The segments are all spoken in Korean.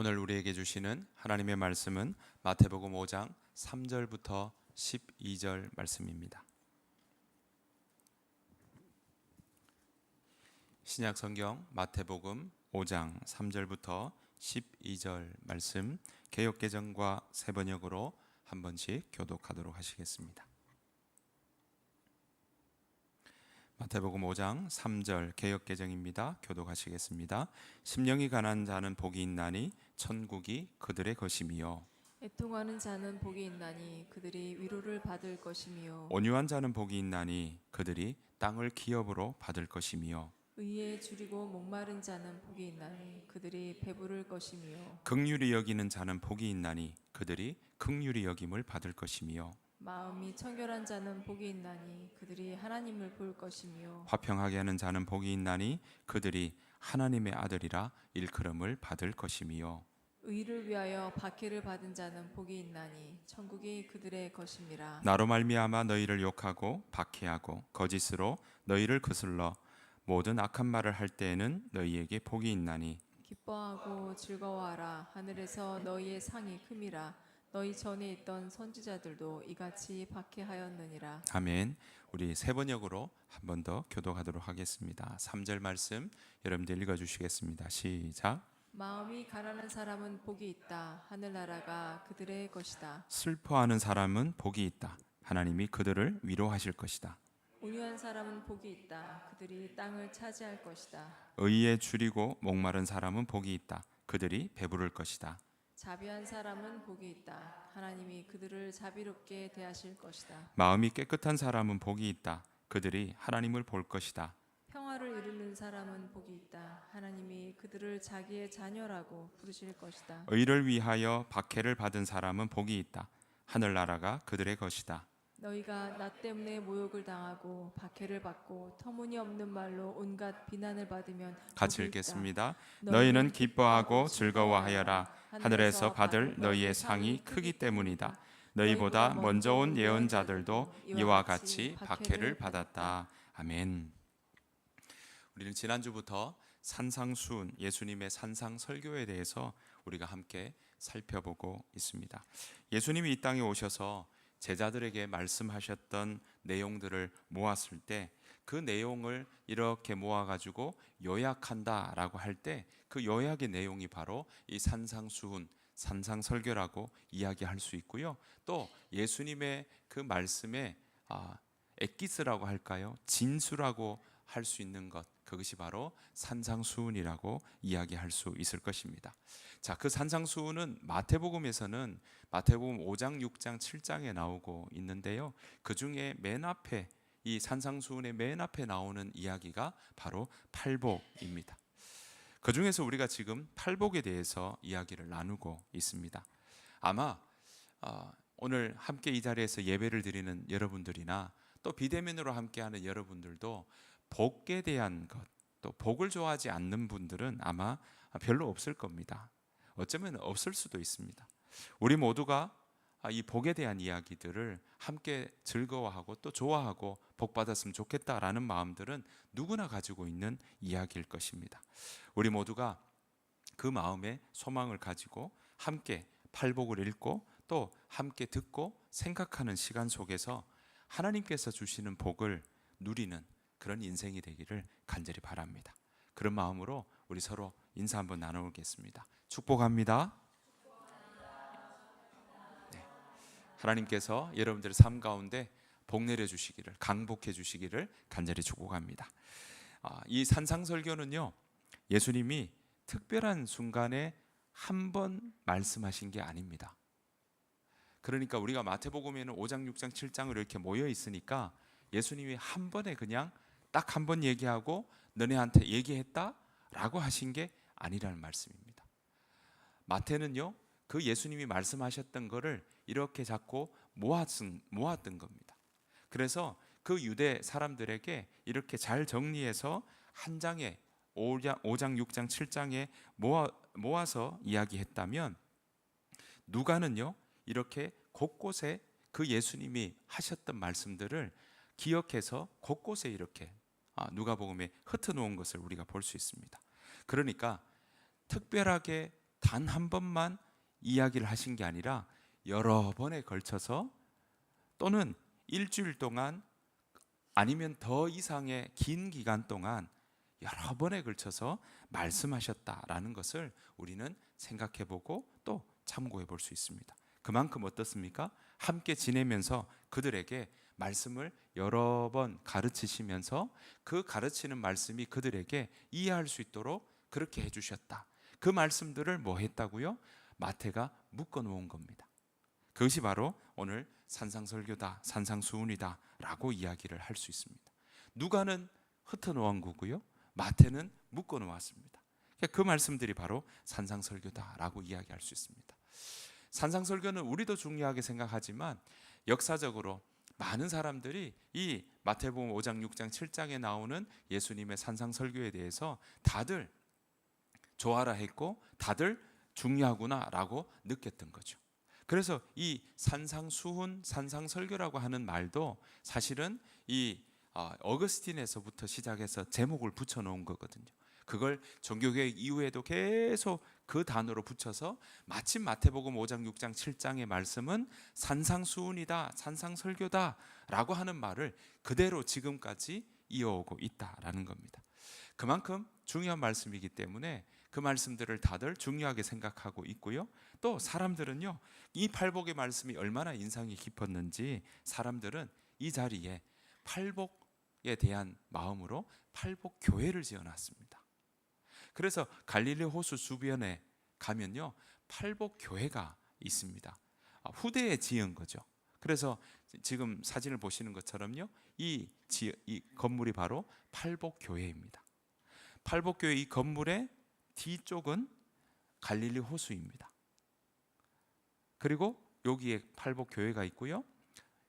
오늘 우리에게 주시는 하나님의 말씀은 마태복음 5장 3절부터 12절 말씀입니다. 신약 성경 마태복음 5장 3절부터 12절 말씀 개역 개정과 새 번역으로 한 번씩 교독하도록 하시겠습니다. 마태복음 5장 3절 개역 개정입니다. 교독하시겠습니다. 심령이 가난한 자는 복이 있나니 천국이 그들의 것이며, 애통하는 자는 복이 있나니 그들이 위로를 받을 것이며, 온유한 자는 복이 있나니 그들이 땅을 기업으로 받을 것이며, 의에 줄이고 목마른 자는 복이 있나니 그들이 배부를 것이며, 긍휼히 여기는 자는 복이 있나니 그들이 긍휼히 여김을 받을 것이며, 마음이 청결한 자는 복이 있나니 그들이 하나님을 볼 것이며, 화평하게 하는 자는 복이 있나니 그들이 하나님의 아들이라 일컬음을 받을 것이며, 의를 위하여 박해를 받은 자는 복이 있나니 천국이 그들의 것임이라. 나로 말미암아 너희를 욕하고 박해하고 거짓으로 너희를 거슬러 모든 악한 말을 할 때에는 너희에게 복이 있나니, 기뻐하고 즐거워하라. 하늘에서 너희의 상이 큼이라. 너희 전에 있던 선지자들도 이같이 박해하였느니라. 아멘. 우리 새 번역으로 한 번 더 교독하도록 하겠습니다. 3절 말씀 여러분들 읽어주시겠습니다. 시작. 마음이 가난한 사람은 복이 있다. 하늘나라가 그들의 것이다. 슬퍼하는 사람은 복이 있다. 하나님이 그들을 위로하실 것이다. 온유한 사람은 복이 있다. 그들이 땅을 차지할 것이다. 의에 줄이고 목마른 사람은 복이 있다. 그들이 배부를 것이다. 자비한 사람은 복이 있다. 하나님이 그들을 자비롭게 대하실 것이다. 마음이 깨끗한 사람은 복이 있다. 그들이 하나님을 볼 것이다. 평화를 이루는 사람은 복이 있다. 하나님이 그들을 자기의 자녀라고 부르실 것이다. 의를 위하여 박해를 받은 사람은 복이 있다. 하늘나라가 그들의 것이다. 너희가 나 때문에 모욕을 당하고 박해를 받고 터무니없는 말로 온갖 비난을 받으면 같이 복이 읽겠습니다. 있다. 너희는 기뻐하고 즐거워하여라. 하늘에서 받을 너희의 상이 크기 때문이다. 너희보다 먼저 온 예언자들도 이와 같이 박해를 받았다. 아멘. 우리는 지난주부터 산상수훈, 예수님의 산상 설교에 대해서 우리가 함께 살펴보고 있습니다. 예수님이 이 땅에 오셔서 제자들에게 말씀하셨던 내용들을 모았을 때 그 내용을 이렇게 모아가지고 요약한다라고 할 때 그 요약의 내용이 바로 이 산상수훈, 산상설교라고 이야기할 수 있고요. 또 예수님의 그 말씀에 엑기스라고 할까요? 진수라고 할 수 있는 것, 그것이 바로 산상수훈이라고 이야기할 수 있을 것입니다. 자, 그 산상수훈은 마태복음에서는 마태복음 5장, 6장, 7장에 나오고 있는데요. 그 중에 맨 앞에 이 산상수훈의 맨 앞에 나오는 이야기가 바로 팔복입니다. 그 중에서 우리가 지금 팔복에 대해서 이야기를 나누고 있습니다. 아마 오늘 함께 이 자리에서 예배를 드리는 여러분들이나 또 비대면으로 함께하는 여러분들도 복에 대한 것, 또 복을 좋아하지 않는 분들은 아마 별로 없을 겁니다. 어쩌면 없을 수도 있습니다. 우리 모두가 이 복에 대한 이야기들을 함께 즐거워하고 또 좋아하고 복 받았으면 좋겠다라는 마음들은 누구나 가지고 있는 이야기일 것입니다. 우리 모두가 그 마음에 소망을 가지고 함께 팔복을 읽고 또 함께 듣고 생각하는 시간 속에서 하나님께서 주시는 복을 누리는 그런 인생이 되기를 간절히 바랍니다. 그런 마음으로 우리 서로 인사 한번 나누겠습니다. 축복합니다. 네. 하나님께서 여러분들의 삶 가운데 복 내려주시기를, 강복해 주시기를 간절히 축복합니다. 이 산상설교는요, 예수님이 특별한 순간에 한 번 말씀하신 게 아닙니다. 그러니까 우리가 마태복음에는 5장, 6장, 7장을 이렇게 모여 있으니까 예수님이 한 번에 그냥 딱 한 번 얘기하고 너네한테 얘기했다라고 하신 게 아니라는 말씀입니다. 마태는요, 그 예수님이 말씀하셨던 거를 이렇게 자꾸 모았던 겁니다. 그래서 그 유대 사람들에게 이렇게 잘 정리해서 한 장에 5장, 6장, 7장에 모아서 이야기했다면, 누가는요 이렇게 곳곳에 그 예수님이 하셨던 말씀들을 기억해서 곳곳에 이렇게 누가복음에 흩어놓은 것을 우리가 볼 수 있습니다. 그러니까 특별하게 단 한 번만 이야기를 하신 게 아니라 여러 번에 걸쳐서 또는 일주일 동안 아니면 더 이상의 긴 기간 동안 여러 번에 걸쳐서 말씀하셨다라는 것을 우리는 생각해 보고 또 참고해 볼 수 있습니다. 그만큼 어떻습니까? 함께 지내면서 그들에게 말씀을 여러 번 가르치시면서 그 가르치는 말씀이 그들에게 이해할 수 있도록 그렇게 해주셨다. 그 말씀들을 뭐 했다고요? 마태가 묶어 놓은 겁니다. 그것이 바로 오늘 산상설교다, 산상수훈이다 라고 이야기를 할 수 있습니다. 누가는 흩어놓은 거고요, 마태는 묶어 놓았습니다. 그 말씀들이 바로 산상설교다라고 이야기할 수 있습니다. 산상설교는 우리도 중요하게 생각하지만 역사적으로 많은 사람들이 이 마태복음 5장, 6장, 7장에 나오는 예수님의 산상설교에 대해서 다들 좋아라 했고 다들 중요하구나라고 느꼈던 거죠. 그래서 이 산상수훈, 산상설교라고 하는 말도 사실은 이 어거스틴에서부터 시작해서 제목을 붙여놓은 거거든요. 그걸 종교개혁 이후에도 계속 그 단어로 붙여서 마침 마태복음 5장, 6장, 7장의 말씀은 산상수훈이다, 산상설교다 라고 하는 말을 그대로 지금까지 이어오고 있다라는 겁니다. 그만큼 중요한 말씀이기 때문에 그 말씀들을 다들 중요하게 생각하고 있고요. 또 사람들은요, 이 팔복의 말씀이 얼마나 인상이 깊었는지 사람들은 이 자리에 팔복에 대한 마음으로 팔복교회를 지어놨습니다. 그래서 갈릴리 호수 주변에 가면요, 팔복교회가 있습니다. 후대에 지은 거죠. 그래서 지금 사진을 보시는 것처럼요, 이 건물이 바로 팔복교회입니다. 팔복교회 이 건물의 뒤쪽은 갈릴리 호수입니다. 그리고 여기에 팔복교회가 있고요,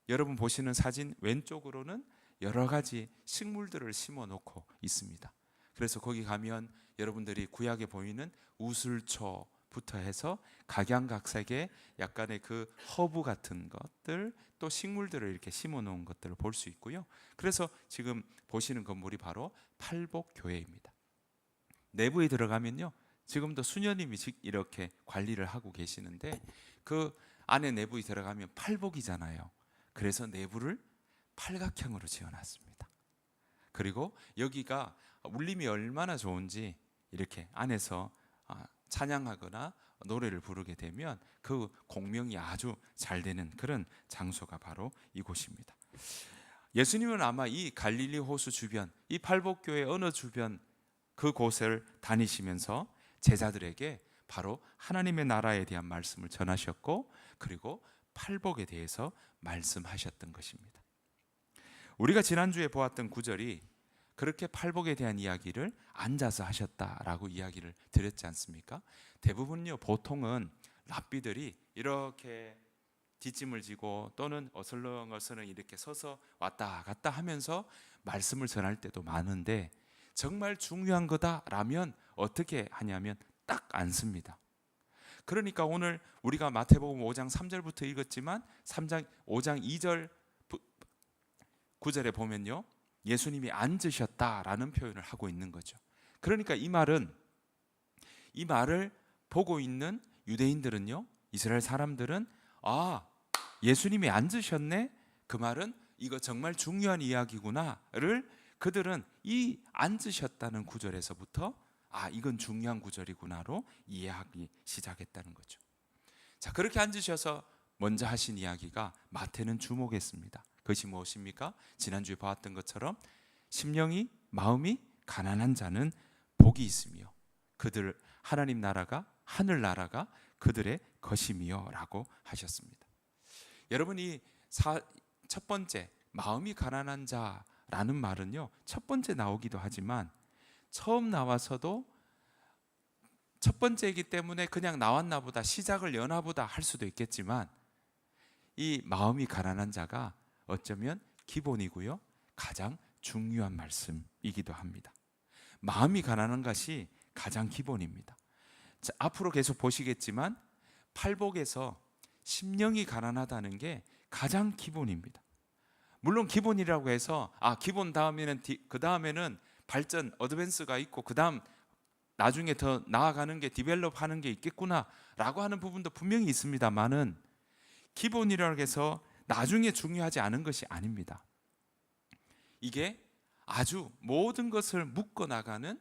여러분 보시는 사진 왼쪽으로는 여러 가지 식물들을 심어 놓고 있습니다. 그래서 거기 가면 여러분들이 구약에 보이는 우슬초부터 해서 각양각색의 약간의 그 허브 같은 것들, 또 식물들을 이렇게 심어 놓은 것들을 볼 수 있고요. 그래서 지금 보시는 건물이 바로 팔복교회입니다. 내부에 들어가면요, 지금도 수녀님이 이렇게 관리를 하고 계시는데 그 안에 내부에 들어가면 팔복이잖아요. 그래서 내부를 팔각형으로 지어놨습니다. 그리고 여기가 울림이 얼마나 좋은지 이렇게 안에서 찬양하거나 노래를 부르게 되면 그 공명이 아주 잘 되는 그런 장소가 바로 이곳입니다. 예수님은 아마 이 갈릴리 호수 주변, 이 팔복교회 어느 주변 그곳을 다니시면서 제자들에게 바로 하나님의 나라에 대한 말씀을 전하셨고, 그리고 팔복에 대해서 말씀하셨던 것입니다. 우리가 지난주에 보았던 구절이 그렇게 팔복에 대한 이야기를 앉아서 하셨다라고 이야기를 드렸지 않습니까? 대부분요, 보통은 랍비들이 이렇게 뒷짐을 지고 또는 어슬렁어슬렁 이렇게 서서 왔다 갔다 하면서 말씀을 전할 때도 많은데, 정말 중요한 거다라면 어떻게 하냐면 딱 앉습니다. 그러니까 오늘 우리가 마태복음 5장 3절부터 읽었지만 5장 2절 9절에 보면요, 예수님이 앉으셨다라는 표현을 하고 있는 거죠. 그러니까 이 말을 보고 있는 유대인들은요, 이스라엘 사람들은 예수님이 앉으셨네? 그 말은 이거 정말 중요한 이야기구나를 그들은 이 앉으셨다는 구절에서부터 이건 중요한 구절이구나로 이해하기 시작했다는 거죠. 자, 그렇게 앉으셔서 먼저 하신 이야기가 마태는 주목했습니다. 그것이 무엇입니까? 지난주에 보았던 것처럼 심령이 마음이 가난한 자는 복이 있으며 그들 하나님 나라가 하늘 나라가 그들의 것이며라고 하셨습니다. 여러분이 첫 번째 마음이 가난한 자라는 말은요, 첫 번째 나오기도 하지만 처음 나와서도 첫 번째이기 때문에 그냥 나왔나 보다, 시작을 여나 보다 할 수도 있겠지만 이 마음이 가난한 자가 어쩌면 기본이고요, 가장 중요한 말씀이기도 합니다. 마음이 가난한 것이 가장 기본입니다. 자, 앞으로 계속 보시겠지만 팔복에서 심령이 가난하다는 게 가장 기본입니다. 물론 기본이라고 해서 기본 다음에는 그 다음에는 발전 어드밴스가 있고 그 다음 나중에 더 나아가는 게 디벨롭하는 게 있겠구나라고 하는 부분도 분명히 있습니다만은 기본이라고 해서 나중에 중요하지 않은 것이 아닙니다. 이게 아주 모든 것을 묶어 나가는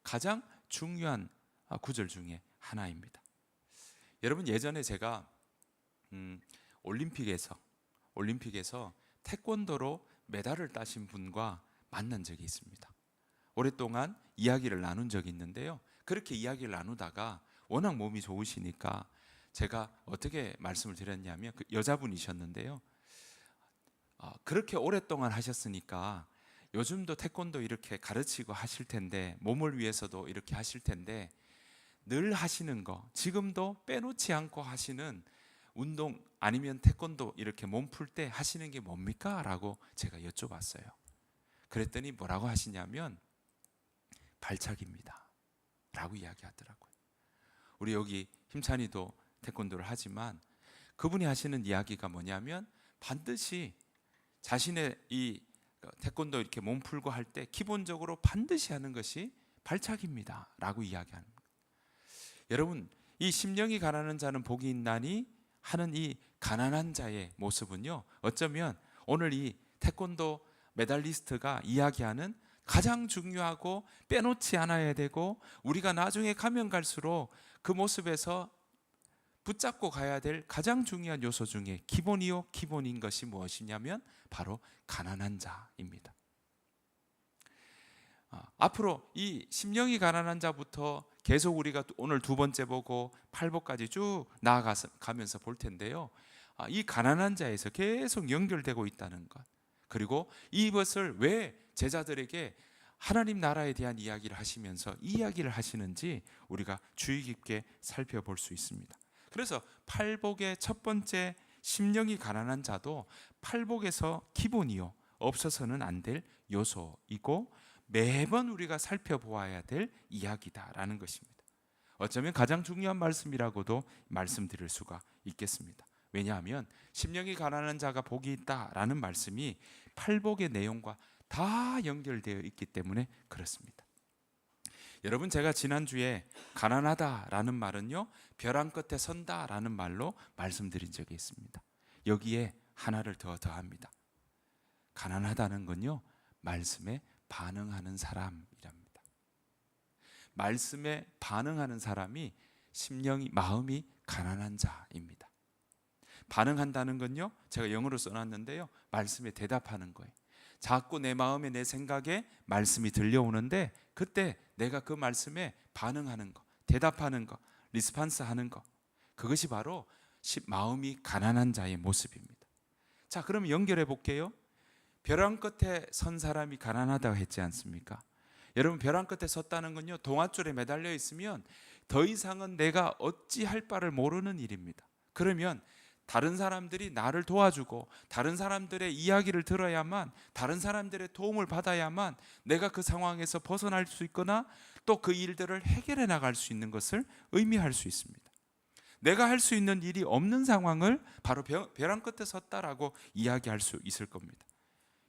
가장 중요한 구절 중에 하나입니다. 여러분, 예전에 제가 올림픽에서 태권도로 메달을 따신 분과 만난 적이 있습니다. 오랫동안 이야기를 나눈 적이 있는데요. 그렇게 이야기를 나누다가 워낙 몸이 좋으시니까 제가 어떻게 말씀을 드렸냐면, 그 여자분이셨는데요. 그렇게 오랫동안 하셨으니까 요즘도 태권도 이렇게 가르치고 하실 텐데, 몸을 위해서도 이렇게 하실 텐데, 늘 하시는 거, 지금도 빼놓지 않고 하시는 운동 아니면 태권도 이렇게 몸 풀 때 하시는 게 뭡니까? 라고 제가 여쭤봤어요. 그랬더니 뭐라고 하시냐면 발차기입니다 라고 이야기하더라고요. 우리 여기 힘찬이도 태권도를 하지만 그분이 하시는 이야기가 뭐냐면, 반드시 자신의 이 태권도 이렇게 몸 풀고 할 때 기본적으로 반드시 하는 것이 발차기입니다 라고 이야기하는 거예요. 여러분, 이 심령이 가난한 자는 복이 있나니 하는 이 가난한 자의 모습은요, 어쩌면 오늘 이 태권도 메달리스트가 이야기하는 가장 중요하고 빼놓지 않아야 되고 우리가 나중에 가면 갈수록 그 모습에서 붙잡고 가야 될 가장 중요한 요소 중에 기본이요 기본인 것이 무엇이냐면 바로 가난한 자입니다. 앞으로 이 심령이 가난한 자부터 계속 우리가 오늘 두 번째 보고 8복까지 쭉 나아가면서 볼 텐데요. 이 가난한 자에서 계속 연결되고 있다는 것, 그리고 이것을 왜 제자들에게 하나님 나라에 대한 이야기를 하시면서 이 이야기를 하시는지 우리가 주의 깊게 살펴볼 수 있습니다. 그래서 8복의 첫 번째 심령이 가난한 자도 8복에서 기본이요 없어서는 안 될 요소이고 매번 우리가 살펴보아야 될 이야기다라는 것입니다. 어쩌면 가장 중요한 말씀이라고도 말씀드릴 수가 있겠습니다. 왜냐하면 심령이 가난한 자가 복이 있다라는 말씀이 8복의 내용과 다 연결되어 있기 때문에 그렇습니다. 여러분, 제가 지난주에 가난하다라는 말은요, 벼랑 끝에 선다라는 말로 말씀드린 적이 있습니다. 여기에 하나를 더 더합니다. 가난하다는 건요, 말씀에 반응하는 사람이랍니다. 말씀에 반응하는 사람이 심령이 마음이 가난한 자입니다. 반응한다는 건요, 제가 영어로 써놨는데요, 말씀에 대답하는 거예요. 자꾸 내 마음에 내 생각에 말씀이 들려오는데 그때 내가 그 말씀에 반응하는 거, 대답하는 거, 리스판스 하는 거, 그것이 바로 마음이 가난한 자의 모습입니다. 자, 그럼 연결해 볼게요. 벼랑 끝에 선 사람이 가난하다고 했지 않습니까? 여러분, 벼랑 끝에 섰다는 건요, 동아줄에 매달려 있으면 더 이상은 내가 어찌할 바를 모르는 일입니다. 그러면 다른 사람들이 나를 도와주고 다른 사람들의 이야기를 들어야만, 다른 사람들의 도움을 받아야만 내가 그 상황에서 벗어날 수 있거나 또 그 일들을 해결해 나갈 수 있는 것을 의미할 수 있습니다. 내가 할 수 있는 일이 없는 상황을 바로 벼랑 끝에 섰다라고 이야기할 수 있을 겁니다.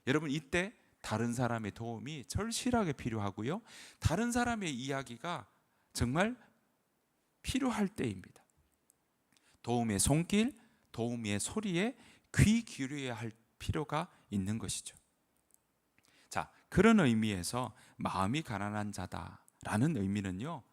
여러분, 이때 다른 사람의 도움이 절실하게 필요하고요, 다른 사람의 이야기가 정말 필요할 때입니다. 도움의 손길, 도움의 소리에 귀 기울여야 할 필요가 있는 것이죠. 자, 그런 의미에서 마음이 가난한 자다라는 의미는요,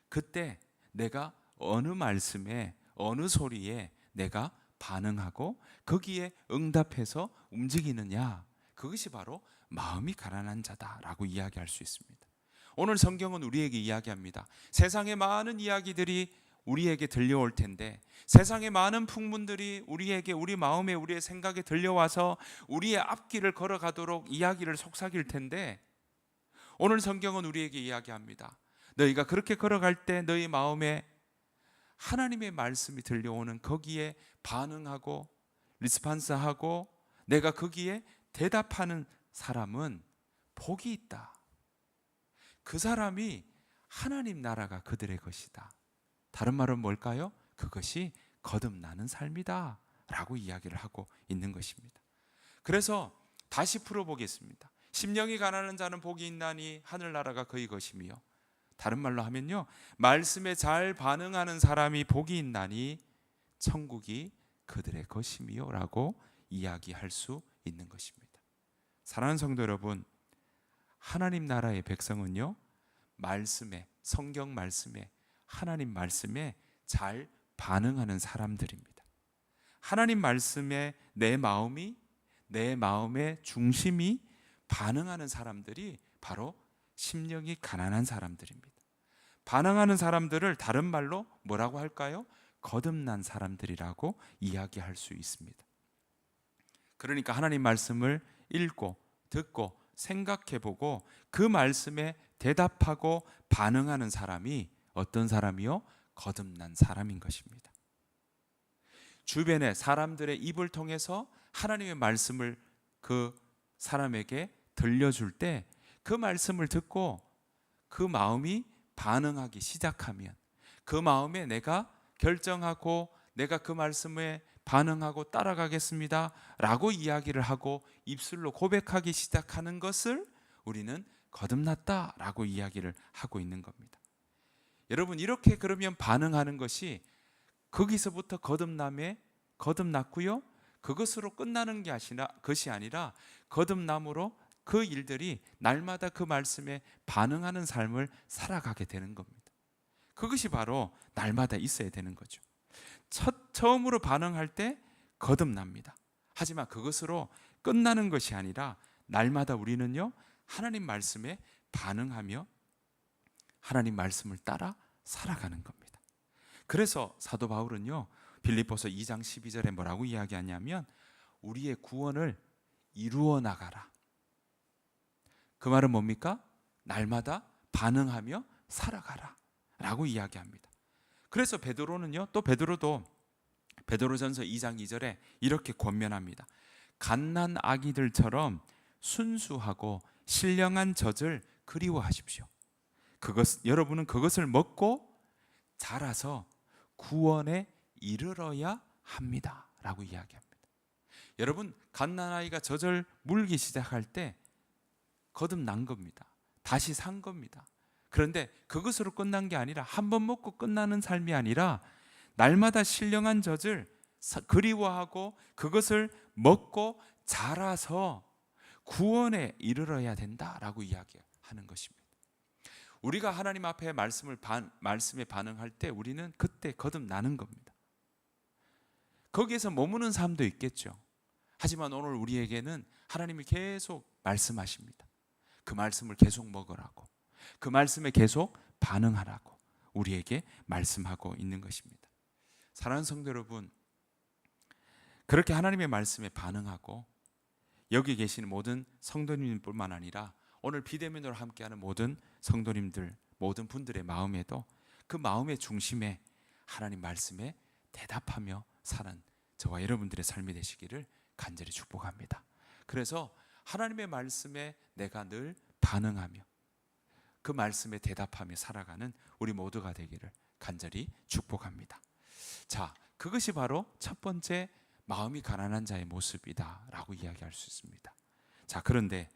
그때 내가 어느 말씀에 어느 소리에 내가 반응하고 거기에 응답해서 움직이느냐, 그것이 바로 마음이 가난한 자다라고 이야기할 수 있습니다. 오늘 성경은 우리에게 이야기합니다. 세상의 많은 이야기들이 우리에게 들려올 텐데, 세상의 많은 풍문들이 우리에게, 우리 마음에, 우리의 생각에 들려와서 우리의 앞길을 걸어가도록 이야기를 속삭일 텐데, 오늘 성경은 우리에게 이야기합니다. 너희가 그렇게 걸어갈 때 너희 마음에 하나님의 말씀이 들려오는 거기에 반응하고 리스판스하고 내가 거기에 대답하는 사람은 복이 있다. 그 사람이 하나님 나라가 그들의 것이다. 다른 말은 뭘까요? 그것이 거듭나는 삶이다 라고 이야기를 하고 있는 것입니다. 그래서 다시 풀어보겠습니다. 심령이 가난한 자는 복이 있나니 하늘나라가 그의 것이며, 다른 말로 하면요, 말씀에 잘 반응하는 사람이 복이 있나니 천국이 그들의 것임이요 라고 이야기할 수 있는 것입니다. 사랑하는 성도 여러분, 하나님 나라의 백성은요, 말씀에, 성경 말씀에, 하나님 말씀에 잘 반응하는 사람들입니다. 하나님 말씀에 내 마음의 중심이 반응하는 사람들이 바로 심령이 가난한 사람들입니다. 반응하는 사람들을 다른 말로 뭐라고 할까요? 거듭난 사람들이라고 이야기할 수 있습니다. 그러니까 하나님 말씀을 읽고 듣고 생각해보고 그 말씀에 대답하고 반응하는 사람이 어떤 사람이요? 거듭난 사람인 것입니다. 주변의 사람들의 입을 통해서 하나님의 말씀을 그 사람에게 들려줄 때 그 말씀을 듣고 그 마음이 반응하기 시작하면, 그 마음에 내가 결정하고 내가 그 말씀에 반응하고 따라가겠습니다 라고 이야기를 하고 입술로 고백하기 시작하는 것을 우리는 거듭났다 라고 이야기를 하고 있는 겁니다. 여러분, 이렇게 그러면 반응하는 것이 거기서부터 거듭났고요, 그것으로 끝나는 것이 아니라 거듭남으로 그 일들이 날마다 그 말씀에 반응하는 삶을 살아가게 되는 겁니다. 그것이 바로 날마다 있어야 되는 거죠. 처음으로 반응할 때 거듭납니다. 하지만 그것으로 끝나는 것이 아니라 날마다 우리는요, 하나님 말씀에 반응하며 하나님 말씀을 따라 살아가는 겁니다. 그래서 사도 바울은요, 빌립보서 2장 12절에 뭐라고 이야기하냐면 우리의 구원을 이루어 나가라. 그 말은 뭡니까? 날마다 반응하며 살아가라 라고 이야기합니다. 그래서 베드로도 베드로전서 2장 2절에 이렇게 권면합니다. 갓난 아기들처럼 순수하고 신령한 젖을 그리워하십시오. 여러분은 그것을 먹고 자라서 구원에 이르러야 합니다 라고 이야기합니다. 여러분, 갓난아이가 젖을 물기 시작할 때 거듭난 겁니다. 다시 산 겁니다. 그런데 그것으로 끝난 게 아니라, 한 번 먹고 끝나는 삶이 아니라 날마다 신령한 젖을 그리워하고 그것을 먹고 자라서 구원에 이르러야 된다라고 이야기하는 것입니다. 우리가 하나님 앞에 말씀에 반응할 때 우리는 그때 거듭나는 겁니다. 거기에서 머무는 삶도 있겠죠. 하지만 오늘 우리에게는 하나님이 계속 말씀하십니다. 그 말씀을 계속 먹으라고, 그 말씀에 계속 반응하라고 우리에게 말씀하고 있는 것입니다. 사랑하는 성도 여러분, 그렇게 하나님의 말씀에 반응하고 여기 계시는 모든 성도님뿐만 아니라 오늘 비대면으로 함께하는 모든 성도님들, 모든 분들의 마음에도 그 마음의 중심에 하나님 말씀에 대답하며 사는 저와 여러분들의 삶이 되시기를 간절히 축복합니다. 그래서 하나님의 말씀에 내가 늘 반응하며 그 말씀에 대답하며 살아가는 우리 모두가 되기를 간절히 축복합니다. 자, 그것이 바로 첫 번째 마음이 가난한 자의 모습이다 라고 이야기할 수 있습니다. 자, 그런데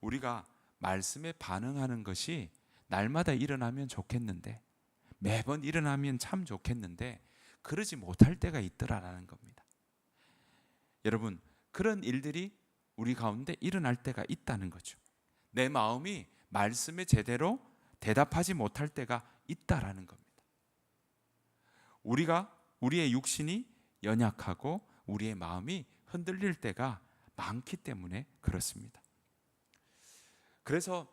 우리가 말씀에 반응하는 것이 날마다 일어나면 좋겠는데, 매번 일어나면 참 좋겠는데 그러지 못할 때가 있더라라는 겁니다. 여러분, 그런 일들이 우리 가운데 일어날 때가 있다는 거죠. 내 마음이 말씀에 제대로 대답하지 못할 때가 있다라는 겁니다. 우리의 육신이 연약하고 우리의 마음이 흔들릴 때가 많기 때문에 그렇습니다. 그래서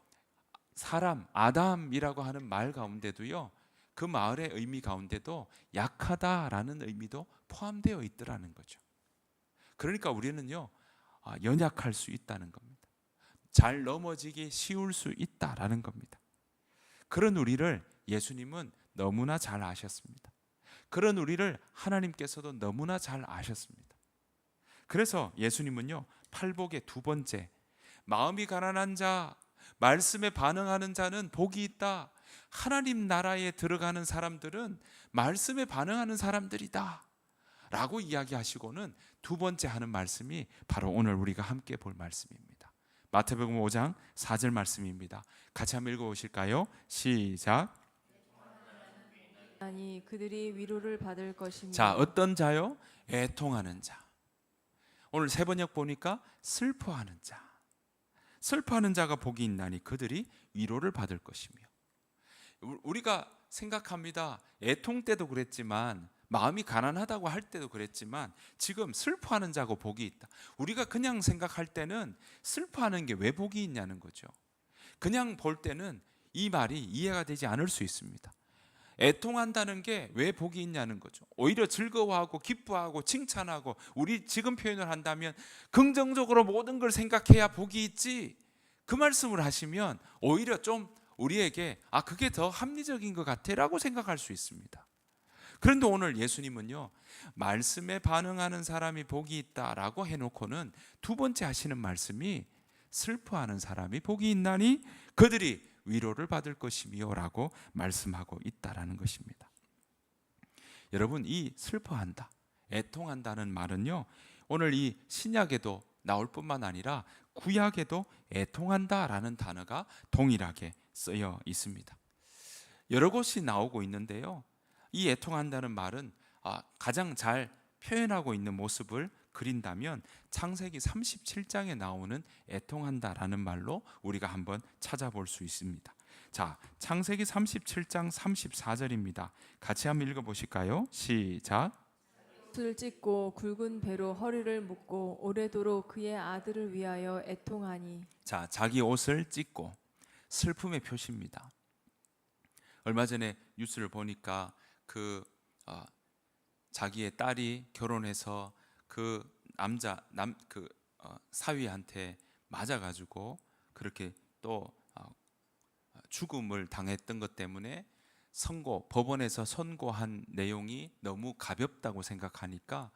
아담이라고 하는 말 가운데도요, 그 말의 의미 가운데도 약하다라는 의미도 포함되어 있더라는 거죠. 그러니까 우리는요, 연약할 수 있다는 겁니다. 잘 넘어지기 쉬울 수 있다라는 겁니다. 그런 우리를 예수님은 너무나 잘 아셨습니다. 그런 우리를 하나님께서도 너무나 잘 아셨습니다. 그래서 예수님은요, 팔복의 두 번째, 마음이 가난한 자, 말씀에 반응하는 자는 복이 있다. 하나님 나라에 들어가는 사람들은 말씀에 반응하는 사람들이다 라고 이야기하시고는 두 번째 하는 말씀이 바로 오늘 우리가 함께 볼 말씀입니다. 마태복음 5장 4절 말씀입니다. 같이 한번 읽어보실까요? 시작. 아니 그들이 위로를 받을 것입니다. 자, 어떤 자요? 애통하는 자. 오늘 세 번역 보니까 슬퍼하는 자. 슬퍼하는 자가 복이 있나니 그들이 위로를 받을 것이며. 우리가 생각합니다. 애통 때도 그랬지만, 마음이 가난하다고 할 때도 그랬지만, 지금 슬퍼하는 자고 복이 있다. 우리가 그냥 생각할 때는 슬퍼하는 게 왜 복이 있냐는 거죠. 그냥 볼 때는 이 말이 이해가 되지 않을 수 있습니다. 애통한다는 게 왜 복이 있냐는 거죠. 오히려 즐거워하고 기뻐하고 칭찬하고, 우리 지금 표현을 한다면 긍정적으로 모든 걸 생각해야 복이 있지, 그 말씀을 하시면 오히려 좀 우리에게 그게 더 합리적인 것 같아라고 생각할 수 있습니다. 그런데 오늘 예수님은요, 말씀에 반응하는 사람이 복이 있다라고 해놓고는 두 번째 하시는 말씀이 슬퍼하는 사람이 복이 있나니 그들이 위로를 받을 것이며 라고 말씀하고 있다라는 것입니다. 여러분, 이 슬퍼한다, 애통한다는 말은요, 오늘 이 신약에도 나올 뿐만 아니라 구약에도 애통한다라는 단어가 동일하게 쓰여 있습니다. 여러 곳이 나오고 있는데요, 이 애통한다는 말은 가장 잘 표현하고 있는 모습을 그린다면 창세기 37장에 나오는 애통한다라는 말로 우리가 한번 찾아볼 수 있습니다. 자, 창세기 37장 34절입니다. 같이 한번 읽어보실까요? 시작. 옷을 찢고 굵은 배로 허리를 묶고 오래도록 그의 아들을 위하여 애통하니. 자, 자기 옷을 찢고, 슬픔의 표시입니다. 얼마 전에 뉴스를 보니까 자기의 딸이 결혼해서 그 사위한테 맞아가지고 그렇게 또 죽음을 당했던 것 때문에 법원에서 선고한 내용이 너무 가볍다고 생각하니까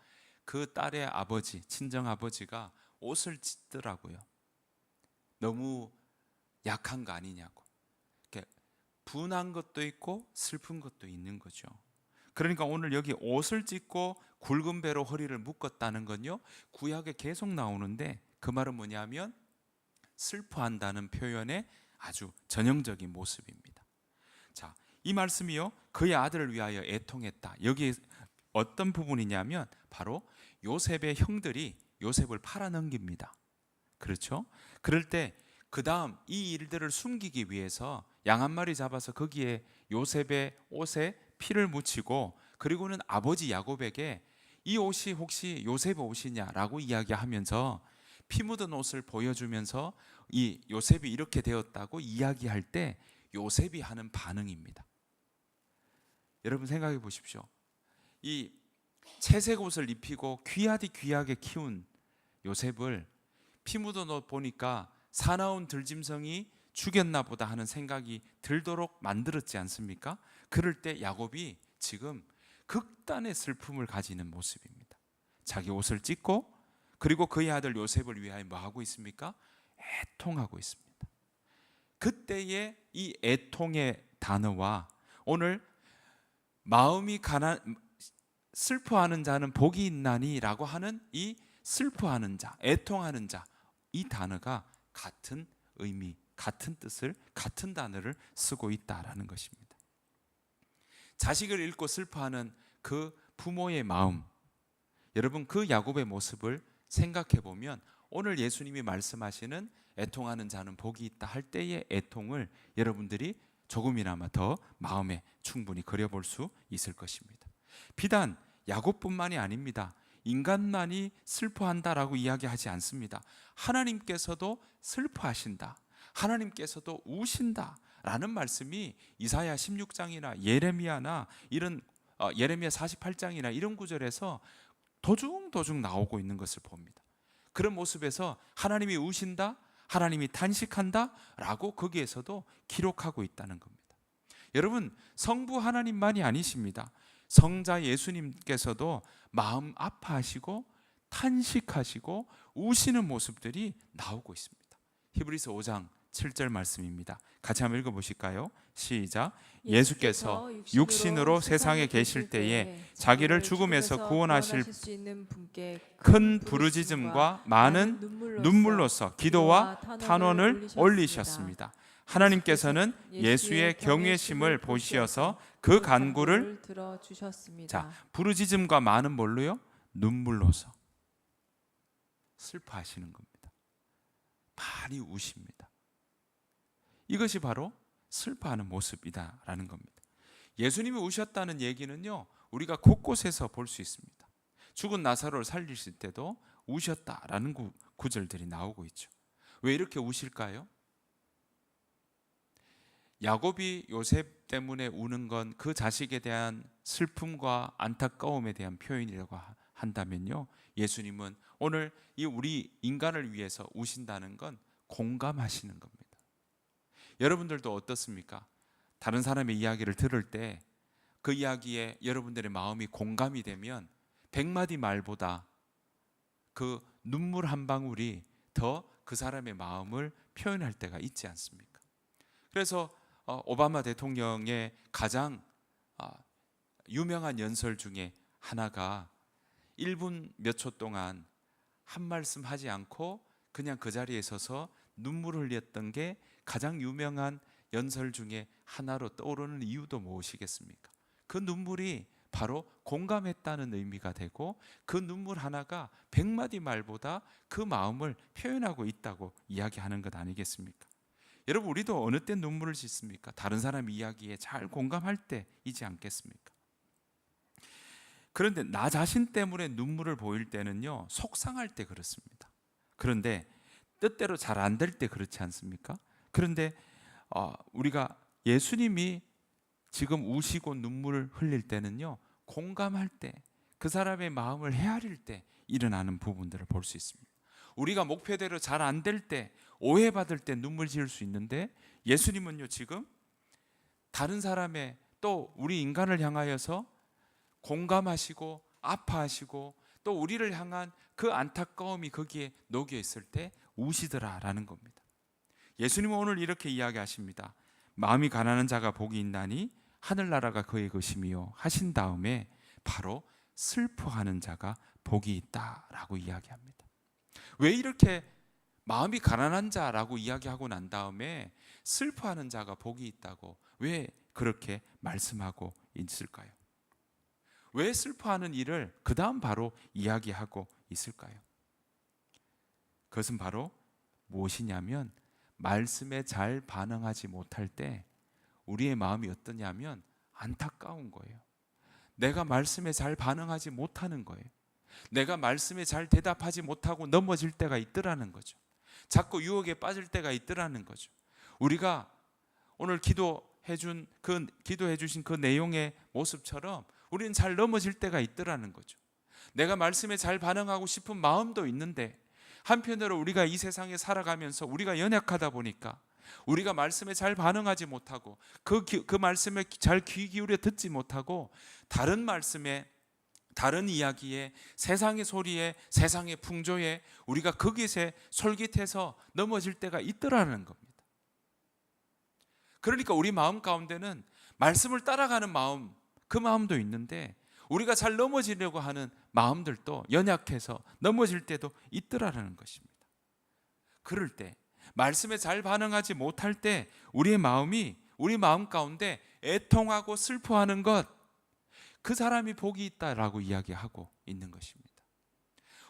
그 딸의 아버지, 친정 아버지가 옷을 찢더라고요. 너무 약한 거 아니냐고. 분한 것도 있고 슬픈 것도 있는 거죠. 그러니까 오늘 여기 옷을 찢고 굵은 배로 허리를 묶었다는 건요, 구약에 계속 나오는데 그 말은 뭐냐면 슬퍼한다는 표현의 아주 전형적인 모습입니다. 자, 이 말씀이요, 그의 아들을 위하여 애통했다. 여기 어떤 부분이냐면 바로 요셉의 형들이 요셉을 팔아넘깁니다. 그렇죠? 그럴 때 그 다음 이 일들을 숨기기 위해서 양 한 마리 잡아서 거기에 요셉의 옷에 피를 묻히고, 그리고는 아버지 야곱에게 이 옷이 혹시 요셉의 옷이냐라고 이야기하면서 피 묻은 옷을 보여주면서 이 요셉이 이렇게 되었다고 이야기할 때 요셉이 하는 반응입니다. 여러분 생각해 보십시오. 이 채색 옷을 입히고 귀하게 키운 요셉을 피 묻은 옷 보니까 사나운 들짐승이 죽였나 보다 하는 생각이 들도록 만들었지 않습니까? 그럴 때 야곱이 지금 극단의 슬픔을 가지는 모습입니다. 자기 옷을 찢고, 그리고 그의 아들 요셉을 위하여 뭐 하고 있습니까? 애통하고 있습니다. 그때의 이 애통의 단어와 오늘 슬퍼하는 자는 복이 있나니 라고 하는 이 슬퍼하는 자, 애통하는 자, 이 단어가 같은 의미, 같은 뜻을, 같은 단어를 쓰고 있다라는 것입니다. 자식을 잃고 슬퍼하는 그 부모의 마음, 여러분 그 야곱의 모습을 생각해 보면 오늘 예수님이 말씀하시는 애통하는 자는 복이 있다 할 때의 애통을 여러분들이 조금이나마 더 마음에 충분히 그려볼 수 있을 것입니다. 비단 야곱뿐만이 아닙니다. 인간만이 슬퍼한다라고 이야기하지 않습니다. 하나님께서도 슬퍼하신다, 하나님께서도 우신다 라는 말씀이 이사야 16장이나 예레미야나 이런 예레미야 48장이나 이런 구절에서 도중도중 나오고 있는 것을 봅니다. 그런 모습에서 하나님이 우신다, 하나님이 탄식한다 라고 거기에서도 기록하고 있다는 겁니다. 여러분, 성부 하나님만이 아니십니다. 성자 예수님께서도 마음 아파하시고 탄식하시고 우시는 모습들이 나오고 있습니다. 히브리서 5장 7절 말씀입니다. 같이 한번 읽어보실까요? 시작. 예수께서 육신으로 세상에 계실 때에 자기를 죽음에서 구원하실 수 있는 분께 큰 부르짖음과 많은 눈물로써 기도와 탄원을 올리셨습니다. 하나님께서는 예수의 경외심을 보시어서 그 간구를 들어주셨습니다. 부르짖음과 많은 뭘로요? 눈물로서 슬퍼하시는 겁니다. 많이 우십니다. 이것이 바로 슬퍼하는 모습이다라는 겁니다. 예수님이 우셨다는 얘기는요, 우리가 곳곳에서 볼 수 있습니다. 죽은 나사로를 살리실 때도 우셨다라는 구절들이 나오고 있죠. 왜 이렇게 우실까요? 야곱이 요셉 때문에 우는 건 그 자식에 대한 슬픔과 안타까움에 대한 표현이라고 한다면요, 예수님은 오늘 이 우리 인간을 위해서 우신다는 건 공감하시는 겁니다. 여러분들도 어떻습니까? 다른 사람의 이야기를 들을 때 그 이야기에 여러분들의 마음이 공감이 되면 100마디 말보다 그 눈물 한 방울이 더 그 사람의 마음을 표현할 때가 있지 않습니까? 그래서 오바마 대통령의 가장 유명한 연설 중에 하나가 1분 몇 초 동안 한 말씀 하지 않고 그냥 그 자리에 서서 눈물을 흘렸던 게 가장 유명한 연설 중에 하나로 떠오르는 이유도 무엇이겠습니까? 그 눈물이 바로 공감했다는 의미가 되고, 그 눈물 하나가 100마디 말보다 그 마음을 표현하고 있다고 이야기하는 것 아니겠습니까? 여러분, 우리도 어느 때 눈물을 짓습니까? 다른 사람 이야기에 잘 공감할 때이지 않겠습니까? 그런데 나 자신 때문에 눈물을 보일 때는요, 속상할 때 그렇습니다. 그런데 뜻대로 잘 안 될 때 그렇지 않습니까? 그런데 우리가 예수님이 지금 우시고 눈물을 흘릴 때는요, 공감할 때, 그 사람의 마음을 헤아릴 때 일어나는 부분들을 볼 수 있습니다. 우리가 목표대로 잘 안 될 때, 오해받을 때 눈물 지을 수 있는데, 예수님은요 지금 다른 사람의, 또 우리 인간을 향하여서 공감하시고 아파하시고 또 우리를 향한 그 안타까움이 거기에 녹여 있을 때 우시더라라는 겁니다. 예수님은 오늘 이렇게 이야기하십니다. 마음이 가난한 자가 복이 있나니 하늘나라가 그의 것이며 하신 다음에 바로 슬퍼하는 자가 복이 있다라고 이야기합니다. 왜 이렇게 마음이 가난한 자라고 이야기하고 난 다음에 슬퍼하는 자가 복이 있다고 왜 그렇게 말씀하고 있을까요? 왜 슬퍼하는 일을 그 다음 바로 이야기하고 있을까요? 그것은 바로 무엇이냐면, 말씀에 잘 반응하지 못할 때 우리의 마음이 어떠냐면 안타까운 거예요. 내가 말씀에 잘 반응하지 못하는 거예요. 내가 말씀에 잘 대답하지 못하고 넘어질 때가 있더라는 거죠. 자꾸 유혹에 빠질 때가 있더라는 거죠. 우리가 오늘 기도해 주신 그 내용의 모습처럼 우리는 잘 넘어질 때가 있더라는 거죠. 내가 말씀에 잘 반응하고 싶은 마음도 있는데, 한편으로 우리가 이 세상에 살아가면서 우리가 연약하다 보니까 우리가 말씀에 잘 반응하지 못하고 그 말씀에 잘 귀 기울여 듣지 못하고 다른 말씀에, 다른 이야기에, 세상의 소리에, 세상의 풍조에 우리가 거기에 솔깃해서 넘어질 때가 있더라는 겁니다. 그러니까 우리 마음 가운데는 말씀을 따라가는 마음, 그 마음도 있는데 우리가 잘 넘어지려고 하는 마음들도 연약해서 넘어질 때도 있더라는 것입니다. 그럴 때, 말씀에 잘 반응하지 못할 때 우리 마음 가운데 애통하고 슬퍼하는 것, 그 사람이 복이 있다라고 이야기하고 있는 것입니다.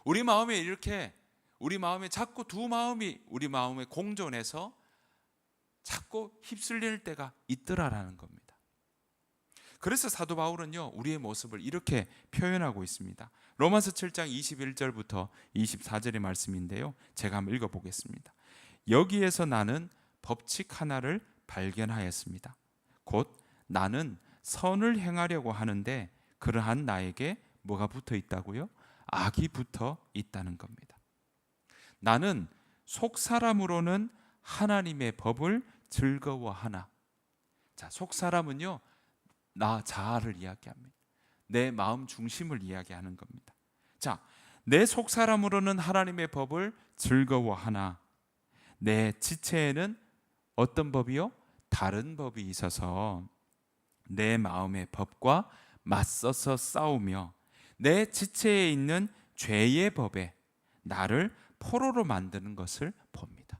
우리 마음에 자꾸 두 마음이 우리 마음에 공존해서 자꾸 휩쓸릴 때가 있더라라는 겁니다. 그래서 사도 바울은요, 우리의 모습을 이렇게 표현하고 있습니다. 로마서 7장 21절부터 24절의 말씀인데요, 제가 한번 읽어보겠습니다. 여기에서 나는 법칙 하나를 발견하였습니다. 곧 나는 선을 행하려고 하는데 그러한 나에게 뭐가 붙어 있다고요? 악이 붙어 있다는 겁니다. 나는 속사람으로는 하나님의 법을 즐거워하나. 자, 속사람은요, 나 자아를 이야기합니다. 내 마음 중심을 이야기하는 겁니다. 자, 내 속사람으로는 하나님의 법을 즐거워하나 내 지체에는 어떤 법이요? 다른 법이 있어서 내 마음의 법과 맞서서 싸우며 내 지체에 있는 죄의 법에 나를 포로로 만드는 것을 봅니다.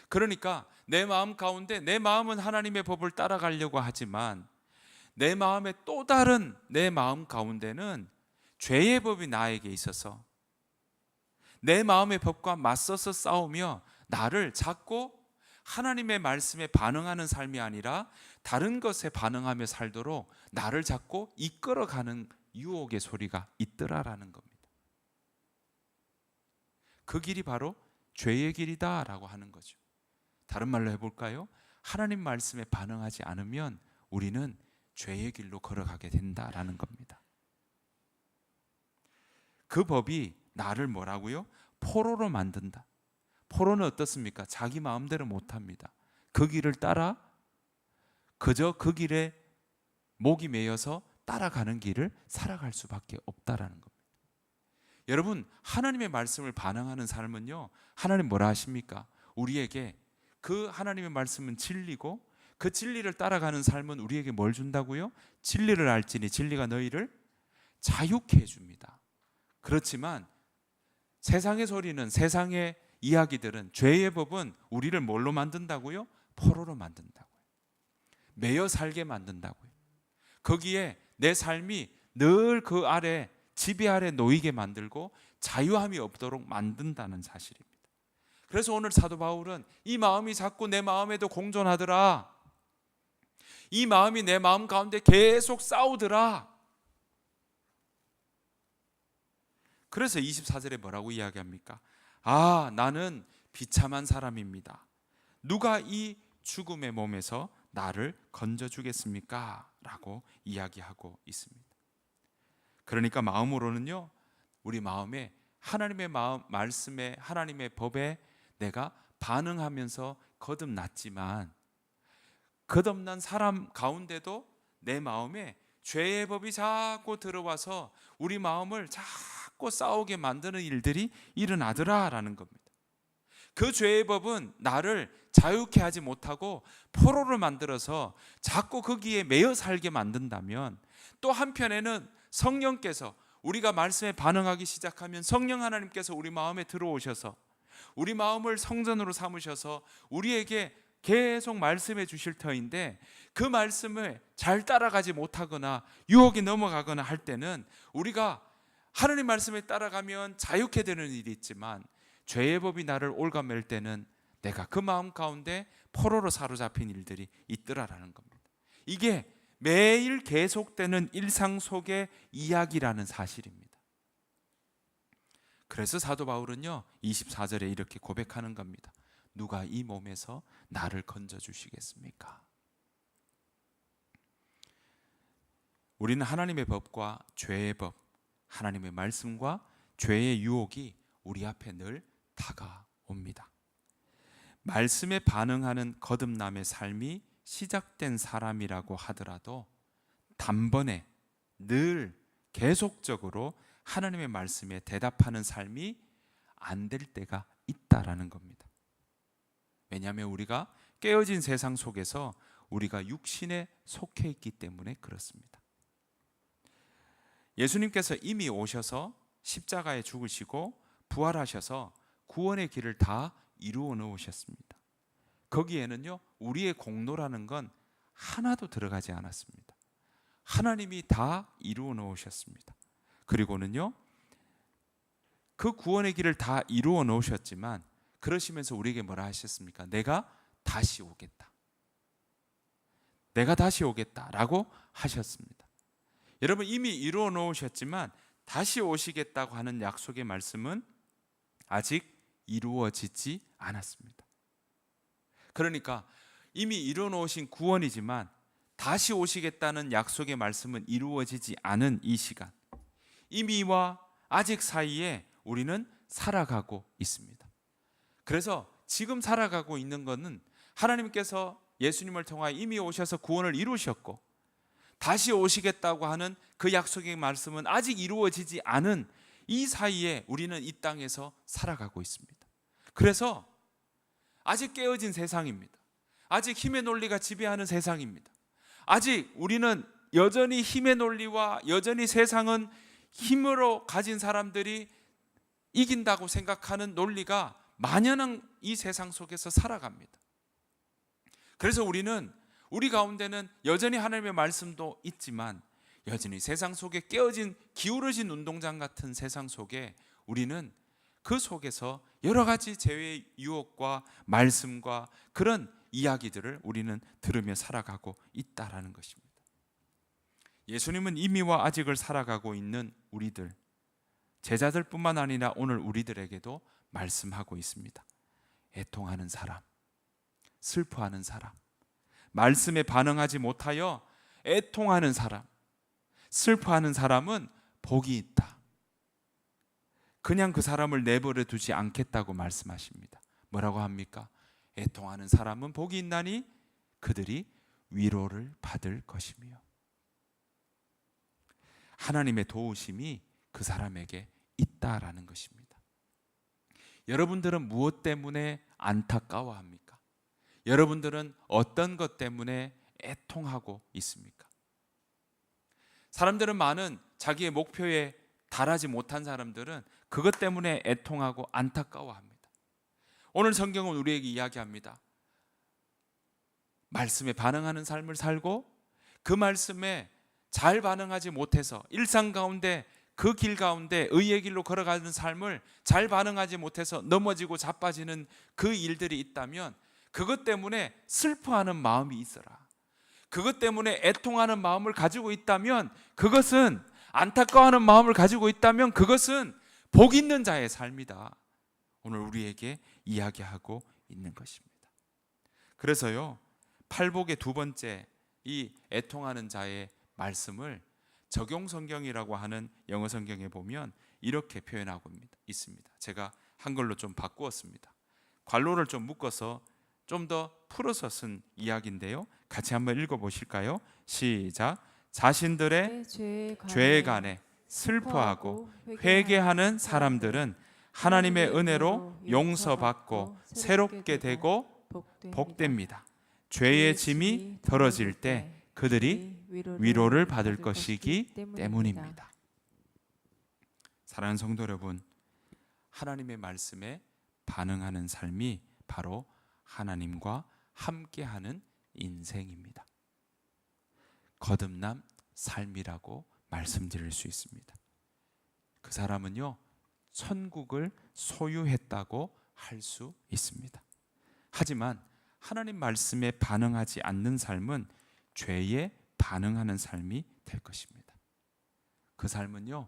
그러니까 내 마음 가운데 내 마음은 하나님의 법을 따라가려고 하지만 내 마음의 또 다른 내 마음 가운데는 죄의 법이 나에게 있어서 내 마음의 법과 맞서서 싸우며 나를 자꾸 하나님의 말씀에 반응하는 삶이 아니라 다른 것에 반응하며 살도록 나를 자꾸 이끌어가는 유혹의 소리가 있더라라는 겁니다. 그 길이 바로 죄의 길이다라고 하는 거죠. 다른 말로 해볼까요? 하나님 말씀에 반응하지 않으면 우리는 죄의 길로 걸어가게 된다라는 겁니다. 그 법이 나를 뭐라고요? 포로로 만든다. 포로는 어떻습니까? 자기 마음대로 못합니다. 그 길을 따라 그저 그 길에 목이 메여서 따라가는 길을 살아갈 수밖에 없다라는 겁니다. 여러분, 하나님의 말씀을 반응하는 삶은요, 하나님 뭐라 하십니까? 우리에게 그 하나님의 말씀은 진리고 그 진리를 따라가는 삶은 우리에게 뭘 준다고요? 진리를 알지니 진리가 너희를 자유케 해줍니다. 그렇지만 세상의 소리는, 세상의 이야기들은, 죄의 법은 우리를 뭘로 만든다고요? 포로로 만든다고요. 매여 살게 만든다고요. 거기에 내 삶이 늘 그 아래, 지배 아래 놓이게 만들고 자유함이 없도록 만든다는 사실입니다. 그래서 오늘 사도 바울은 이 마음이 자꾸 내 마음에도 공존하더라. 이 마음이 내 마음 가운데 계속 싸우더라. 그래서 24절에 뭐라고 이야기합니까? 아, 나는 비참한 사람입니다. 누가 이 죽음의 몸에서 나를 건져주겠습니까? 라고 이야기하고 있습니다. 그러니까 마음으로는요, 우리 마음에 하나님의 말씀에, 하나님의 법에 내가 반응하면서 거듭났지만 거듭난 사람 가운데도 내 마음에 죄의 법이 자꾸 들어와서 우리 마음을 자꾸 싸우게 만드는 일들이 일어나더라라는 겁니다. 그 죄의 법은 나를 자유케 하지 못하고 포로를 만들어서 자꾸 거기에 매여 살게 만든다면, 또 한편에는 성령께서, 우리가 말씀에 반응하기 시작하면 성령 하나님께서 우리 마음에 들어오셔서 우리 마음을 성전으로 삼으셔서 우리에게 계속 말씀해 주실 터인데, 그 말씀을 잘 따라가지 못하거나 유혹이 넘어가거나 할 때는 우리가 하나님 말씀에 따라가면 자유케 되는 일이 있지만 죄의 법이 나를 올가맬 때는 내가 그 마음 가운데 포로로 사로잡힌 일들이 있더라라는 겁니다. 이게 매일 계속되는 일상 속의 이야기라는 사실입니다. 그래서 사도 바울은요, 24절에 이렇게 고백하는 겁니다. 누가 이 몸에서 나를 건져주시겠습니까? 우리는 하나님의 법과 죄의 법, 하나님의 말씀과 죄의 유혹이 우리 앞에 늘 다가옵니다. 말씀에 반응하는 거듭남의 삶이 시작된 사람이라고 하더라도 단번에 늘 계속적으로 하나님의 말씀에 대답하는 삶이 안 될 때가 있다라는 겁니다. 왜냐하면 우리가 깨어진 세상 속에서 우리가 육신에 속해 있기 때문에 그렇습니다. 예수님께서 이미 오셔서 십자가에 죽으시고 부활하셔서 구원의 길을 다 이루어 놓으셨습니다. 거기에는요, 우리의 공로라는 건 하나도 들어가지 않았습니다. 하나님이 다 이루어 놓으셨습니다. 그리고는요, 그 구원의 길을 다 이루어 놓으셨지만 그러시면서 우리에게 뭐라 하셨습니까? 내가 다시 오겠다. 내가 다시 오겠다라고 하셨습니다. 여러분, 이미 이루어 놓으셨지만 다시 오시겠다고 하는 약속의 말씀은 아직 이루어지지 않았습니다. 그러니까 이미 이루어 놓으신 구원이지만 다시 오시겠다는 약속의 말씀은 이루어지지 않은 이 시간, 이미와 아직 사이에 우리는 살아가고 있습니다. 그래서 지금 살아가고 있는 것은 하나님께서 예수님을 통하여 이미 오셔서 구원을 이루셨고 다시 오시겠다고 하는 그 약속의 말씀은 아직 이루어지지 않은 이 사이에 우리는 이 땅에서 살아가고 있습니다. 그래서 아직 깨어진 세상입니다. 아직 힘의 논리가 지배하는 세상입니다. 아직 우리는 여전히 힘의 논리와 여전히 세상은 힘으로 가진 사람들이 이긴다고 생각하는 논리가 만연한 이 세상 속에서 살아갑니다. 그래서 우리 가운데는 여전히 하나님의 말씀도 있지만 여전히 세상 속에 깨어진 기울어진 운동장 같은 세상 속에 우리는 그 속에서 여러 가지 죄의 유혹과 말씀과 그런 이야기들을 우리는 들으며 살아가고 있다라는 것입니다. 예수님은 이미와 아직을 살아가고 있는 우리들, 제자들뿐만 아니라 오늘 우리들에게도 말씀하고 있습니다. 애통하는 사람, 슬퍼하는 사람, 말씀에 반응하지 못하여 애통하는 사람, 슬퍼하는 사람은 복이 있다. 그냥 그 사람을 내버려 두지 않겠다고 말씀하십니다. 뭐라고 합니까? 애통하는 사람은 복이 있나니 그들이 위로를 받을 것이며, 하나님의 도우심이 그 사람에게 있다라는 것입니다. 여러분들은 무엇 때문에 안타까워합니까? 여러분들은 어떤 것 때문에 애통하고 있습니까? 사람들은 많은 자기의 목표에 달하지 못한 사람들은 그것 때문에 애통하고 안타까워합니다. 오늘 성경은 우리에게 이야기합니다. 말씀에 반응하는 삶을 살고 그 말씀에 잘 반응하지 못해서 일상 가운데 그 길 가운데 의의 길로 걸어가는 삶을 잘 반응하지 못해서 넘어지고 자빠지는 그 일들이 있다면 그것 때문에 슬퍼하는 마음이 있어라. 그것 때문에 애통하는 마음을 가지고 있다면, 그것은 안타까워하는 마음을 가지고 있다면 그것은 복 있는 자의 삶이다. 오늘 우리에게 이야기하고 있는 것입니다. 그래서요, 팔복의 두 번째 이 애통하는 자의 말씀을 적용 성경이라고 하는 영어 성경에 보면 이렇게 표현하고 있습니다. 제가 한글로 좀 바꾸었습니다. 괄호를 좀 묶어서 좀 더 풀어서 쓴 이야기인데요. 같이 한번 읽어보실까요? 시작. 자신들의 죄에 관해 슬퍼하고 회개하는 사람들은 하나님의 은혜로 용서받고 새롭게 되고 복됩니다. 죄의 짐이 덜어질 때 그들이 위로를 받을 것이기 때문입니다. 사랑하는 성도 여러분, 하나님의 말씀에 반응하는 삶이 바로 하나님과 함께하는 인생입니다. 거듭남 삶이라고 말씀드릴 수 있습니다. 그 사람은요, 천국을 소유했다고 할 수 있습니다. 하지만 하나님 말씀에 반응하지 않는 삶은 죄에 반응하는 삶이 될 것입니다. 그 삶은요,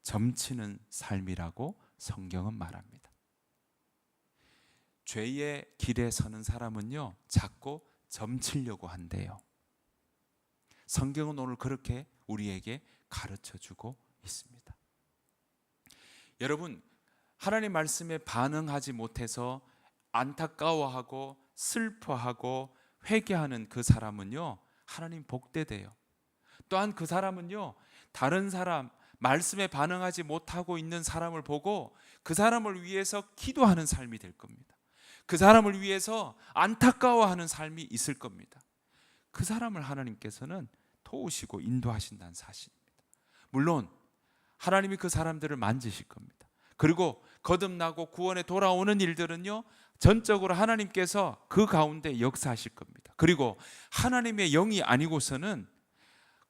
점치는 삶이라고 성경은 말합니다. 죄의 길에 서는 사람은요, 자꾸 점치려고 한대요. 성경은 오늘 그렇게 우리에게 가르쳐 주고 있습니다. 여러분, 하나님 말씀에 반응하지 못해서 안타까워하고 슬퍼하고 회개하는 그 사람은요, 하나님 복되대요. 또한 그 사람은요, 다른 사람, 말씀에 반응하지 못하고 있는 사람을 보고 그 사람을 위해서 기도하는 삶이 될 겁니다. 그 사람을 위해서 안타까워하는 삶이 있을 겁니다. 그 사람을 하나님께서는 도우시고 인도하신다는 사실입니다. 물론 하나님이 그 사람들을 만지실 겁니다. 그리고 거듭나고 구원에 돌아오는 일들은요, 전적으로 하나님께서 그 가운데 역사하실 겁니다. 그리고 하나님의 영이 아니고서는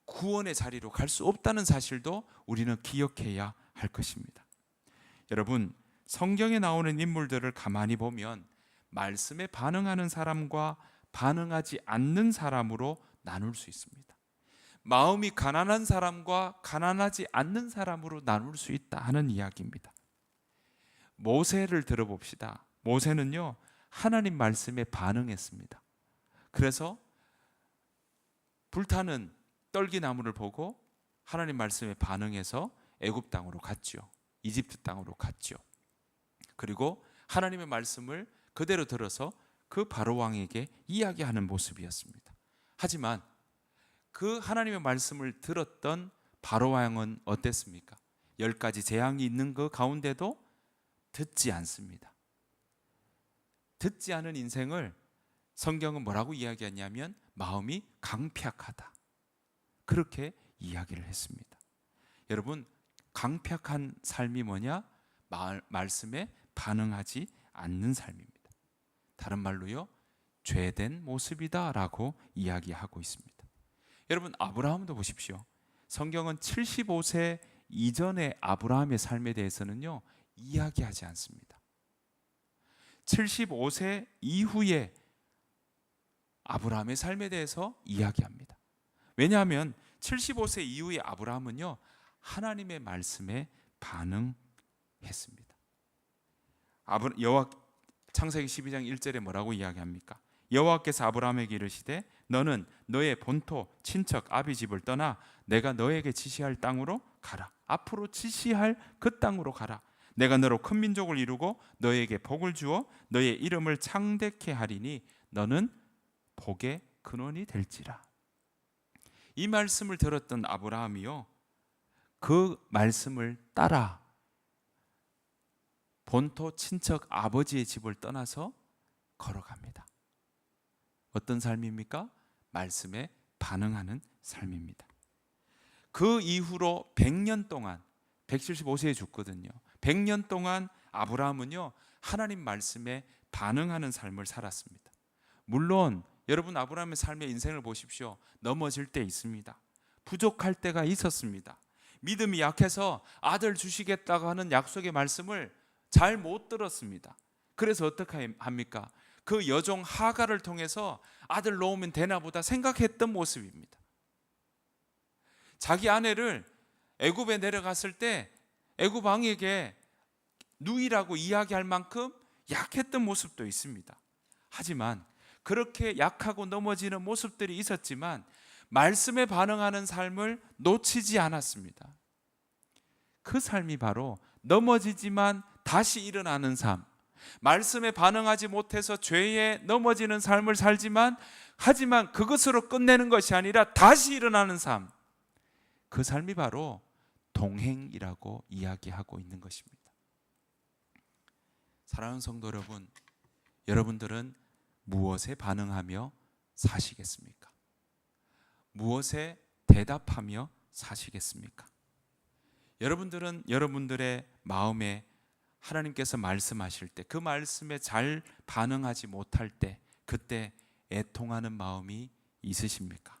구원의 자리로 갈 수 없다는 사실도 우리는 기억해야 할 것입니다. 여러분, 성경에 나오는 인물들을 가만히 보면 말씀에 반응하는 사람과 반응하지 않는 사람으로 나눌 수 있습니다. 마음이 가난한 사람과 가난하지 않는 사람으로 나눌 수 있다 하는 이야기입니다. 모세를 들어봅시다. 모세는요, 하나님 말씀에 반응했습니다. 그래서 불타는 떨기나무를 보고 하나님 말씀에 반응해서 애굽 땅으로 갔죠. 이집트 땅으로 갔죠. 그리고 하나님의 말씀을 그대로 들어서 그 바로 왕에게 이야기하는 모습이었습니다. 하지만 그 하나님의 말씀을 들었던 바로 왕은 어땠습니까? 10가지 재앙이 있는 그 가운데도 듣지 않습니다. 듣지 않은 인생을 성경은 뭐라고 이야기하냐면 마음이 강팍하다, 그렇게 이야기를 했습니다. 여러분, 강팍한 삶이 뭐냐? 말씀에 반응하지 않는 삶입니다. 다른 말로요, 죄된 모습이다 라고 이야기하고 있습니다. 여러분, 아브라함도 보십시오. 성경은 75세 이전의 아브라함의 삶에 대해서는요 이야기하지 않습니다. 75세 이후에 아브라함의 삶에 대해서 이야기합니다. 왜냐하면 75세 이후의 아브라함은요 하나님의 말씀에 반응했습니다. 창세기 12장 1절에 뭐라고 이야기합니까? 여호와께서 아브라함에게 이르시되 너는 너의 본토 친척 아비 집을 떠나 내가 너에게 지시할 땅으로 가라. 앞으로 지시할 그 땅으로 가라. 내가 너로 큰 민족을 이루고 너에게 복을 주어 너의 이름을 창대케 하리니 너는 복의 근원이 될지라. 이 말씀을 들었던 아브라함이요 그 말씀을 따라 본토 친척 아버지의 집을 떠나서 걸어갑니다. 어떤 삶입니까? 말씀에 반응하는 삶입니다. 그 이후로 100년 동안 175세에 죽거든요. 100년 동안 아브라함은요 하나님 말씀에 반응하는 삶을 살았습니다. 물론 여러분, 아브라함의 삶의 인생을 보십시오. 넘어질 때 있습니다. 부족할 때가 있었습니다. 믿음이 약해서 아들 주시겠다고 하는 약속의 말씀을 잘 못 들었습니다. 그래서 어떻게 합니까? 그 여종 하갈을 통해서 아들 놓으면 되나 보다 생각했던 모습입니다. 자기 아내를 애굽에 내려갔을 때 애굽 왕에게 누이라고 이야기할 만큼 약했던 모습도 있습니다. 하지만 그렇게 약하고 넘어지는 모습들이 있었지만 말씀에 반응하는 삶을 놓치지 않았습니다. 그 삶이 바로 넘어지지만 다시 일어나는 삶, 말씀에 반응하지 못해서 죄에 넘어지는 삶을 살지만 하지만 그것으로 끝내는 것이 아니라 다시 일어나는 삶, 그 삶이 바로 동행이라고 이야기하고 있는 것입니다. 사랑하는 성도 여러분, 여러분들은 무엇에 반응하며 사시겠습니까? 무엇에 대답하며 사시겠습니까? 여러분들은 여러분들의 마음에 하나님께서 말씀하실 때 그 말씀에 잘 반응하지 못할 때 그때 애통하는 마음이 있으십니까?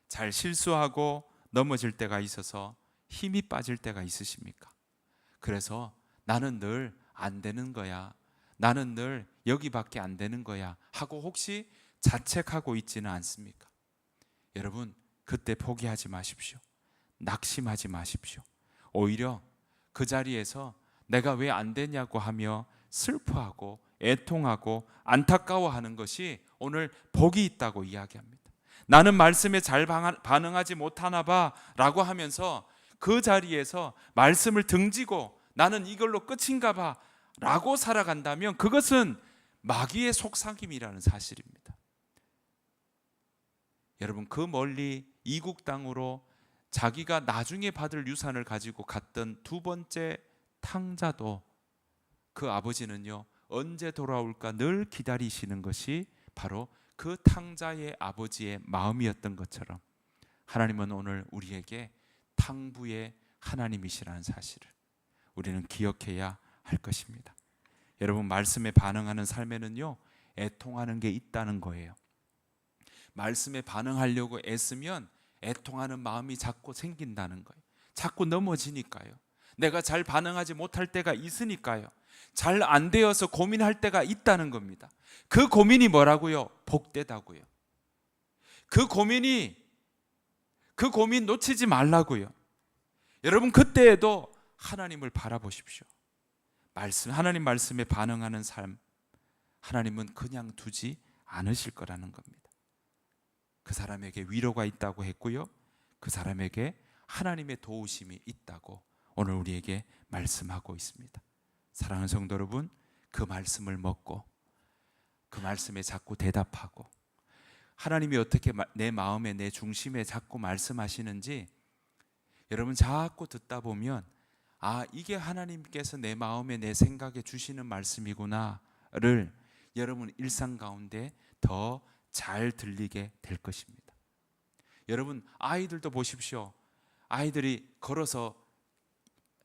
잘 실수하고 넘어질 때가 있어서 힘이 빠질 때가 있으십니까? 그래서 나는 늘 안 되는 거야, 나는 늘 여기밖에 안 되는 거야 하고 혹시 자책하고 있지는 않습니까? 여러분, 그때 포기하지 마십시오. 낙심하지 마십시오. 오히려 그 자리에서 내가 왜 안 되냐고 하며 슬퍼하고 애통하고 안타까워하는 것이 오늘 복이 있다고 이야기합니다. 나는 말씀에 잘 반응하지 못하나 봐 라고 하면서 그 자리에서 말씀을 등지고 나는 이걸로 끝인가 봐 라고 살아간다면 그것은 마귀의 속삭임이라는 사실입니다. 여러분, 그 멀리 이국 땅으로 자기가 나중에 받을 유산을 가지고 갔던 두 번째 탕자도 그 아버지는요 언제 돌아올까 늘 기다리시는 것이 바로 그 탕자의 아버지의 마음이었던 것처럼 하나님은 오늘 우리에게 탕부의 하나님이시라는 사실을 우리는 기억해야 할 것입니다. 여러분, 말씀에 반응하는 삶에는요 애통하는 게 있다는 거예요. 말씀에 반응하려고 애쓰면 애통하는 마음이 자꾸 생긴다는 거예요. 자꾸 넘어지니까요. 내가 잘 반응하지 못할 때가 있으니까요. 잘 안 되어서 고민할 때가 있다는 겁니다. 그 고민이 뭐라고요? 복되다고요. 그 고민 놓치지 말라고요. 여러분, 그때에도 하나님을 바라보십시오. 하나님 말씀에 반응하는 삶, 하나님은 그냥 두지 않으실 거라는 겁니다. 그 사람에게 위로가 있다고 했고요, 그 사람에게 하나님의 도우심이 있다고 오늘 우리에게 말씀하고 있습니다. 사랑하는 성도 여러분, 그 말씀을 먹고 그 말씀에 자꾸 대답하고 하나님이 어떻게 내 마음에 내 중심에 자꾸 말씀하시는지 여러분 자꾸 듣다 보면 이게 하나님께서 내 마음에 내 생각에 주시는 말씀이구나를 여러분 일상 가운데 더 잘 들리게 될 것입니다. 여러분 아이들도 보십시오. 아이들이 걸어서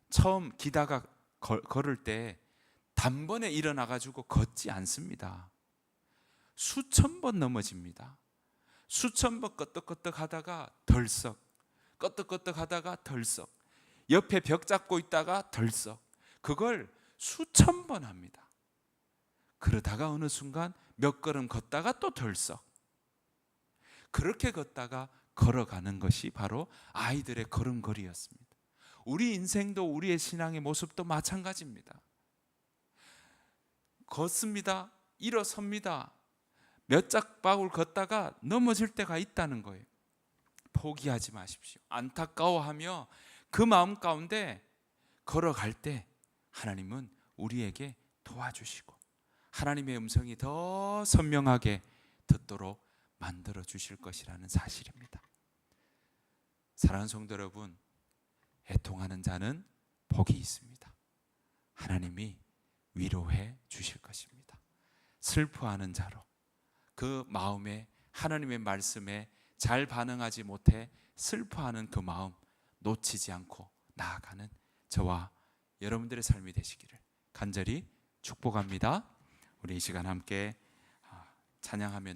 처음 기다가 걸을 때 단번에 일어나 가지고 걷지 않습니다. 수천 번 넘어집니다. 수천 번 끄떡끄떡 하다가 덜썩, 끄떡끄떡 하다가 덜썩, 옆에 벽 잡고 있다가 덜썩, 그걸 수천 번 합니다. 그러다가 어느 순간 몇 걸음 걷다가 또 덜썩, 그렇게 걷다가 걸어가는 것이 바로 아이들의 걸음걸이였습니다. 우리 인생도 우리의 신앙의 모습도 마찬가지입니다. 걷습니다. 일어섭니다. 몇 작박을 걷다가 넘어질 때가 있다는 거예요. 포기하지 마십시오. 안타까워하며 그 마음 가운데 걸어갈 때 하나님은 우리에게 도와주시고 하나님의 음성이 더 선명하게 듣도록 만들어 주실 것이라는 사실입니다. 사랑하는 성도 여러분, 애통하는 자는 복이 있습니다. 하나님이 위로해 주실 것입니다. 슬퍼하는 자로 그 마음에 하나님의 말씀에 잘 반응하지 못해 슬퍼하는 그 마음 놓치지 않고 나아가는 저와 여러분들의 삶이 되시기를 간절히 축복합니다. 우리 이 시간 함께 찬양하며